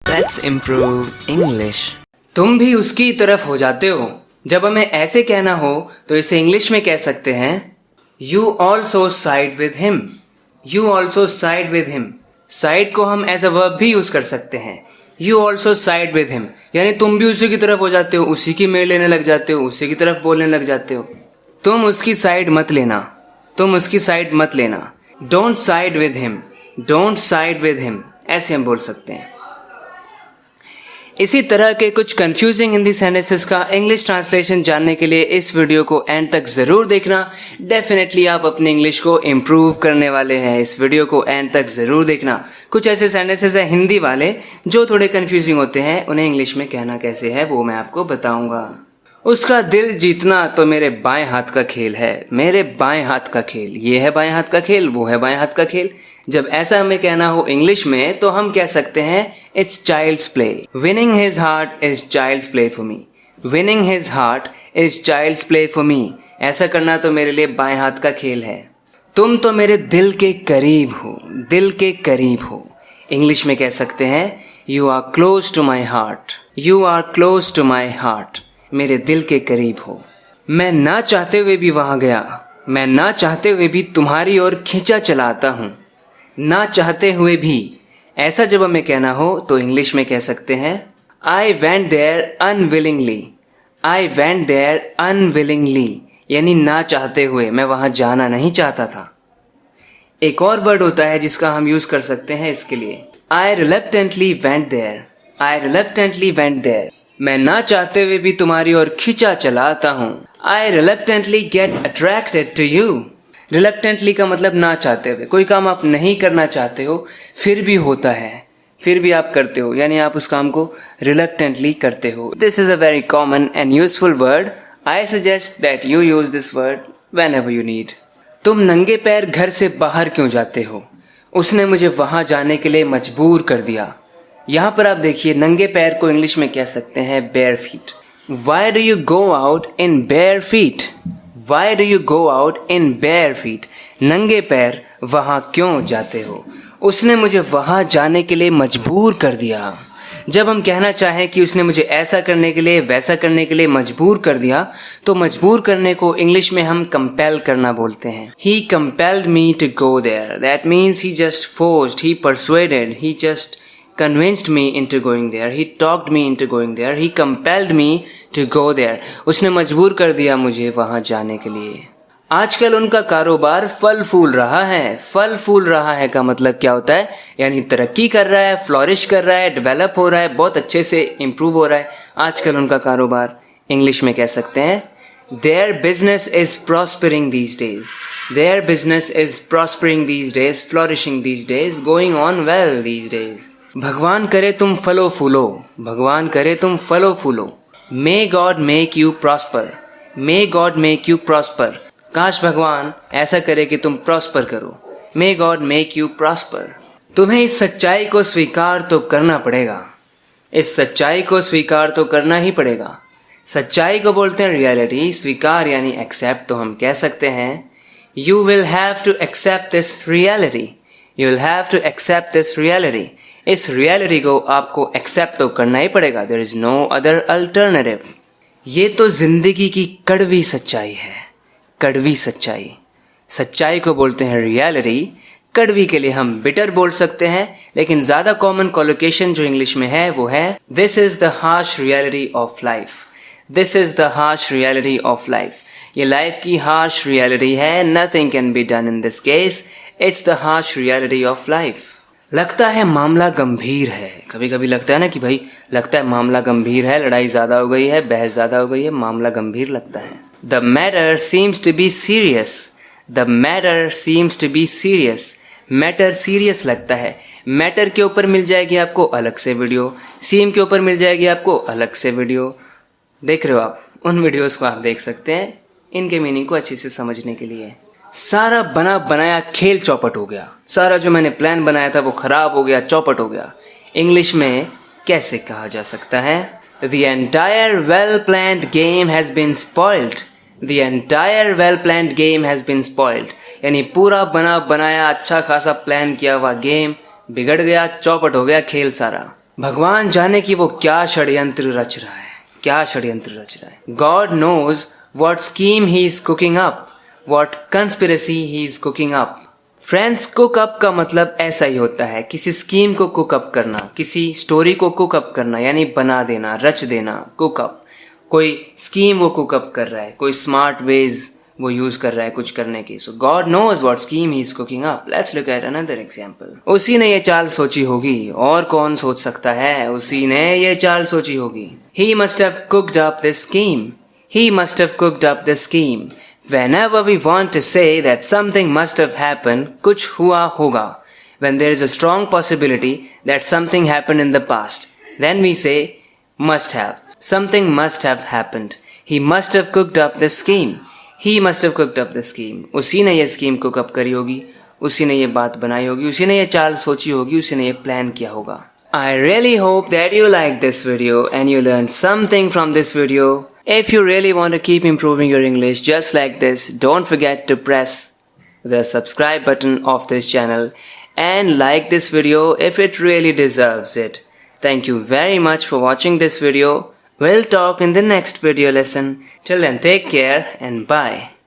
Let's improve English. तुम भी उसकी तरफ हो जाते हो। जब हमें ऐसे कहना हो तो इसे इंग्लिश में कह सकते हैं You also side with him. You also side with him. Side को हम एज अ वर्ब भी यूज कर सकते हैं। You also side with him. यानी तुम भी उसी की तरफ हो जाते हो, उसी की मेल लेने लग जाते हो, उसी की तरफ बोलने लग जाते हो। तुम उसकी साइड मत लेना, तुम उसकी साइड मत लेना। Don't side with him. Don't side with him. ऐसे हम बोल सकते हैं। इसी तरह के कुछ कंफ्यूजिंग हिंदी सेंटेंसेस का इंग्लिश ट्रांसलेशन जानने के लिए इस वीडियो को एंड तक ज़रूर देखना। डेफिनेटली आप अपनी इंग्लिश को इम्प्रूव करने वाले हैं। इस वीडियो को एंड तक ज़रूर देखना। कुछ ऐसे सेंटेंसेस हैं हिंदी वाले जो थोड़े कंफ्यूजिंग होते हैं, उन्हें इंग्लिश में कहना कैसे है वो मैं आपको बताऊंगा। उसका दिल जीतना तो मेरे बाएं हाथ का खेल है, मेरे बाएं हाथ का खेल। ये है बाएं हाथ का खेल, वो है बाएं हाथ का खेल। जब ऐसा हमें कहना हो इंग्लिश में तो हम कह सकते हैं it's child's play. Winning his heart is child's play for me. Winning his heart is child's play for me. ऐसा करना तो मेरे लिए बाएं हाथ का खेल है। तुम तो मेरे दिल के करीब हो, दिल के करीब हो। इंग्लिश में कह सकते हैं you are close to my heart. You are close to my heart. मेरे दिल के करीब हो। मैं ना चाहते हुए भी वहां गया, मैं ना चाहते हुए भी तुम्हारी ओर खींचा चला आता हूं। ना चाहते हुए भी, ऐसा जब हमें कहना हो तो इंग्लिश में कह सकते हैं I went there unwillingly. I went there unwillingly, यानी ना चाहते हुए, मैं वहां जाना नहीं चाहता था। एक और वर्ड होता है जिसका हम यूज कर सकते हैं इसके लिए, I reluctantly went there. I reluctantly went there, मैं ना चाहते हुए भी तुम्हारी ओर खींचा चला आता हूं। I reluctantly get attracted to you. Reluctantly का मतलब ना चाहते हुए। कोई काम आप नहीं करना चाहते हो फिर भी होता है, फिर भी आप करते हो, यानी आप उस काम को रिलक्टेंटली करते हो। This is a very common and useful word. I suggest that you use this word whenever you need. तुम नंगे पैर घर से बाहर क्यों जाते हो? उसने मुझे वहां जाने के लिए मजबूर कर दिया। यहाँ पर आप देखिए नंगे पैर को इंग्लिश में कह सकते हैं bare feet. Why do you go out in bare feet? Why do you go out in bare feet? नंगे पैर वहाँ क्यों जाते हो? उसने मुझे वहाँ जाने के लिए मजबूर कर दिया। जब हम कहना चाहें कि उसने मुझे ऐसा करने के लिए, वैसा करने के लिए मजबूर कर दिया, तो मजबूर करने को इंग्लिश में हम कंपेल करना बोलते हैं। He compelled me to go there. That means he just forced, he persuaded, he just convinced me into going there. He talked me into going there. He compelled me to go there. उसने मजबूर कर दिया मुझे वहाँ जाने के लिए। आजकल उनका कारोबार फल फूल रहा है। फल फूल रहा है का मतलब क्या होता है? यानी तरक्की कर रहा है, फ्लोरिश कर रहा है, डेवलप हो रहा है, बहुत अच्छे से इम्प्रूव हो रहा है आजकल उनका कारोबार। इंग्लिश में कह सकते हैं Their business is prospering these days. Their business is prospering these days, flourishing these days, going on well these days. भगवान करे तुम फलो फूलो। भगवान करे तुम फलो फूलो। May God make you prosper. May God make you prosper. काश भगवान ऐसा करे कि तुम प्रॉस्पर करो। May God make you prosper. तुम्हें इस सच्चाई को स्वीकार तो करना पड़ेगा। इस सच्चाई को स्वीकार तो करना ही पड़ेगा। सच्चाई को बोलते हैं रियलिटी, स्वीकार यानी एक्सेप्ट तो हम कह सकते हैं you will have to accept this reality. You will have to accept this reality. इस रियलिटी को आपको एक्सेप्ट तो करना ही पड़ेगा। There is no other alternative. ये तो जिंदगी की कड़वी सच्चाई है। कड़वी सच्चाई, सच्चाई को बोलते हैं रियलिटी। कड़वी के लिए हम बिटर बोल सकते हैं, लेकिन ज्यादा कॉमन कोलोकेशन जो इंग्लिश में है वो है this is the harsh reality of life. This is the harsh reality of life. ये लाइफ की हार्श रियलिटी है। Nothing can be done in this case. It's the harsh reality of life. लगता है मामला गंभीर है। कभी कभी लगता है ना कि भाई लगता है मामला गंभीर है, लड़ाई ज़्यादा हो गई है, बहस ज़्यादा हो गई है, मामला गंभीर लगता है। The matter seems to be serious. The matter seems to be serious. Matter serious लगता है। मैटर के ऊपर मिल जाएगी आपको अलग से वीडियो, सीम के ऊपर मिल जाएगी आपको अलग से वीडियो। देख रहे हो आप, उन वीडियोस को आप देख सकते हैं इनके मीनिंग को अच्छे से समझने के लिए। सारा बना बनाया खेल चौपट हो गया। सारा जो मैंने प्लान बनाया था वो खराब हो गया, चौपट हो गया। इंग्लिश में कैसे कहा जा सकता है? The entire well-planned game has been spoiled. The entire well-planned game has been spoiled. यानी पूरा बना बनाया अच्छा खासा प्लान किया हुआ गेम बिगड़ गया, चौपट हो गया खेल सारा। भगवान जाने कि वो क्या षड्यंत्र रच रहा है, क्या षड्यंत्र रच रहा है। God knows what scheme he is cooking up, what conspiracy he is cooking up. Friends, cook up का मतलब ऐसा ही होता है, किसी स्कीम को कुक अप करना, किसी स्टोरी को कुक अप करना, यानी बना देना, रच देना, कुक अप। कोई स्कीम वो कुक अप कर रहा है, कोई स्मार्ट वेज वो यूज कर रहा है कुछ करने की। So God knows what scheme he is cooking up. Let's look at another example. उसी ने ये चाल सोची होगी, और कौन सोच सकता है, उसी ने ये चाल सोची होगी। He must have cooked up this scheme. He must have cooked up this scheme. Whenever we want to say that something must have happened, कुछ हुआ होगा. When there is a strong possibility that something happened in the past, then we say must have. Something must have happened. He must have cooked up this scheme. He must have cooked up the scheme. उसी ने ये scheme cook up करी होगी, उसी ने ये बात बनाई होगी, उसी ने ये चाल सोची होगी, उसी ने ये प्लान किया होगा। I really hope that you liked this video and you learned something from this video. If you really want to keep improving your English just like this, don't forget to press the subscribe button of this channel and like this video if it really deserves it. Thank you very much for watching this video. We'll talk in the next video lesson. Till then, take care and bye.